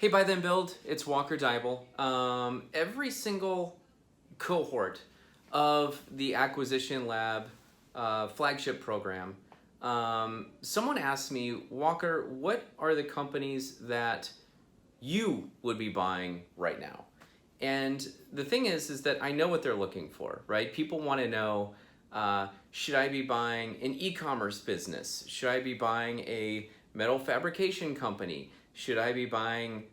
Hey, Buy Then Build, it's Walker Deibel. Every single cohort of the Acquisition Lab flagship program, someone asked me, Walker, what are the companies that you would be buying right now? And the thing is that I know what they're looking for, right? People want to know, should I be buying an e-commerce business? Should I be buying a metal fabrication company? Should I be buying,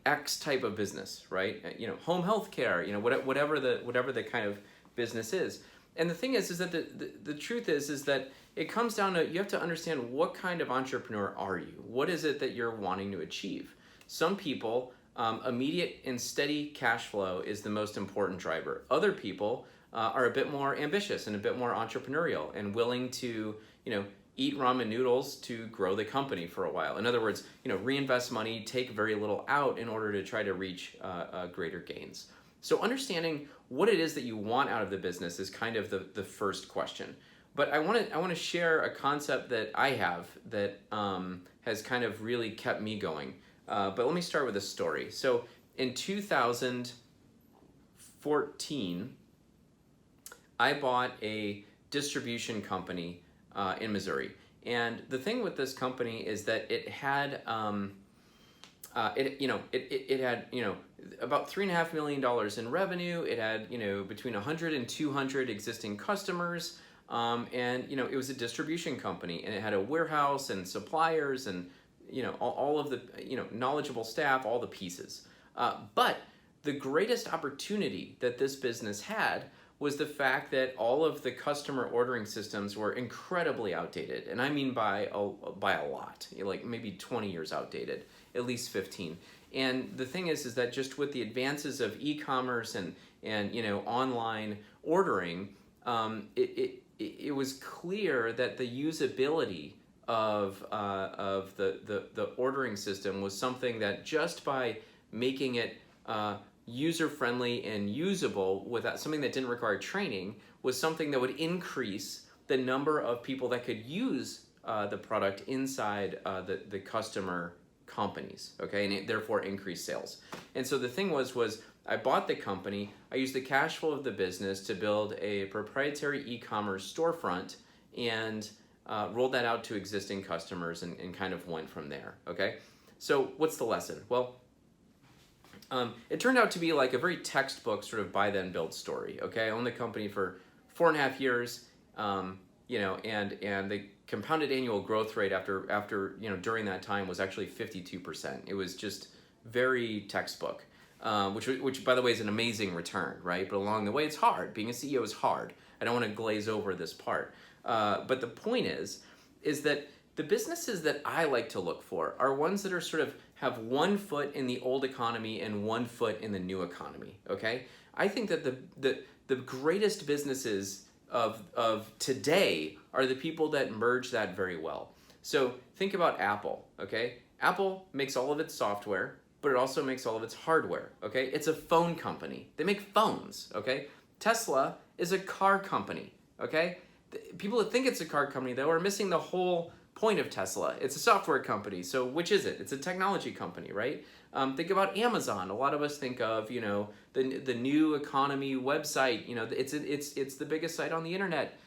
X type of business, right? Home health care, whatever the kind of business is. And the thing is that the truth is that it comes down to, you have to understand, what kind of entrepreneur are you? What is it that you're wanting to achieve? Some people, immediate and steady cash flow is the most important driver. Other people are a bit more ambitious and a bit more entrepreneurial and willing to, eat ramen noodles to grow the company for a while. In other words, reinvest money, take very little out in order to try to reach greater gains. So understanding what it is that you want out of the business is kind of the first question. But I want to share a concept that I have that has kind of really kept me going. But let me start with a story. So in 2014, I bought a distribution company in Missouri. And the thing with this company is that it had, it had, about $3.5 million in revenue. It had, between 100 and 200 existing customers. And, it was a distribution company, and it had a warehouse and suppliers and, all of the, knowledgeable staff, all the pieces. But the greatest opportunity that this business had was the fact that all of the customer ordering systems were incredibly outdated. And I mean by a lot, like maybe 20 years outdated, at least 15. And the thing is that just with the advances of e-commerce and online ordering, it was clear that the usability of the ordering system was something that, just by making it user-friendly and usable without something that didn't require training, was something that would increase the number of people that could use the product inside the customer companies, okay, and therefore increase sales. And so the thing was I bought the company, I used the cash flow of the business to build a proprietary e-commerce storefront, and rolled that out to existing customers and kind of went from there, okay? So what's the lesson? Well, it turned out to be like a very textbook sort of buy then build story. Okay, I owned the company for 4.5 years, and the compounded annual growth rate after during that time was actually 52%. It was just very textbook, which by the way is an amazing return, right? But along the way, it's hard. Being a CEO is hard. I don't want to glaze over this part, but the point is that the businesses that I like to look for are ones that are sort of have one foot in the old economy and one foot in the new economy, okay? I think that the greatest businesses of today are the people that merge that very well. So think about Apple, okay? Apple makes all of its software, but it also makes all of its hardware, okay? It's a phone company. They make phones, okay? Tesla is a car company, okay? People that think it's a car company, though, are missing the whole point of Tesla. It's a software company. So which is it? It's a technology company, right? Think about Amazon. A lot of us think of, the new economy website. It's the biggest site on the internet.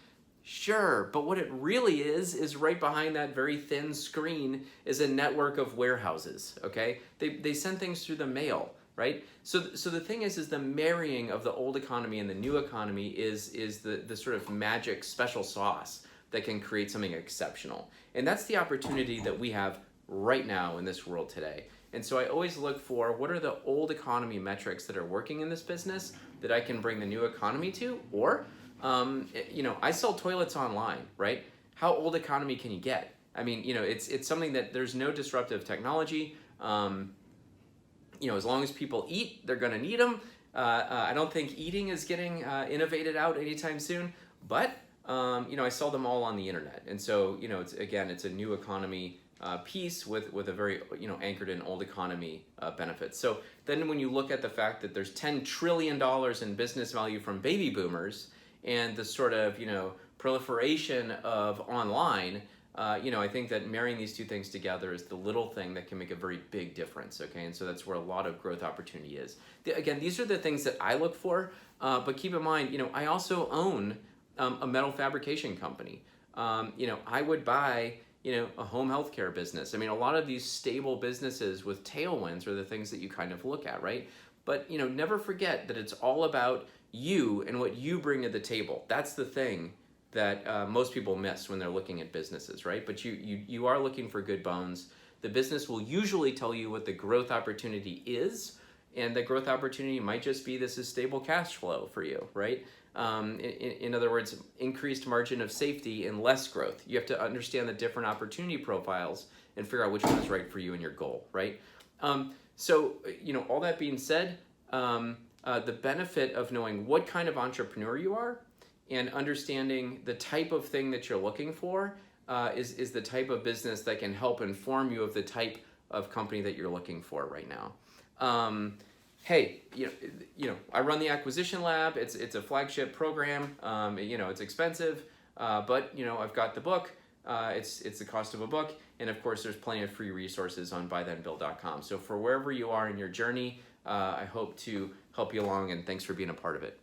Sure, but what it really is right behind that very thin screen is a network of warehouses, okay? They send things through the mail, right? So the thing is the marrying of the old economy and the new economy is the sort of magic special sauce that can create something exceptional. And that's the opportunity that we have right now in this world today. And so I always look for, what are the old economy metrics that are working in this business that I can bring the new economy to? Or, I sell toilets online, right? How old economy can you get? I mean, it's something that there's no disruptive technology. As long as people eat, they're gonna need them. I don't think eating is getting innovated out anytime soon, but I sell them all on the internet. And so, it's a new economy piece with a very, anchored in old economy benefits. So then when you look at the fact that there's $10 trillion in business value from baby boomers, and the sort of, proliferation of online, I think that marrying these two things together is the little thing that can make a very big difference, okay? And so that's where a lot of growth opportunity is. Again, these are the things that I look for, but keep in mind, I also own a metal fabrication company. I would buy, a home healthcare business. I mean, a lot of these stable businesses with tailwinds are the things that you kind of look at, right? But, never forget that it's all about you and what you bring to the table. That's the thing that most people miss when they're looking at businesses, right? But you are looking for good bones. The business will usually tell you what the growth opportunity is, and the growth opportunity might just be this is stable cash flow for you, right? In other words, increased margin of safety and less growth. You have to understand the different opportunity profiles and figure out which one is right for you and your goal, right? So, all that being said, the benefit of knowing what kind of entrepreneur you are and understanding the type of thing that you're looking for is the type of business that can help inform you of the type of company that you're looking for right now. Hey, I run the Acquisition Lab. It's a flagship program. It's expensive, but I've got the book. It's the cost of a book, and of course, there's plenty of free resources on buythenbuild.com. So for wherever you are in your journey, I hope to help you along, and thanks for being a part of it.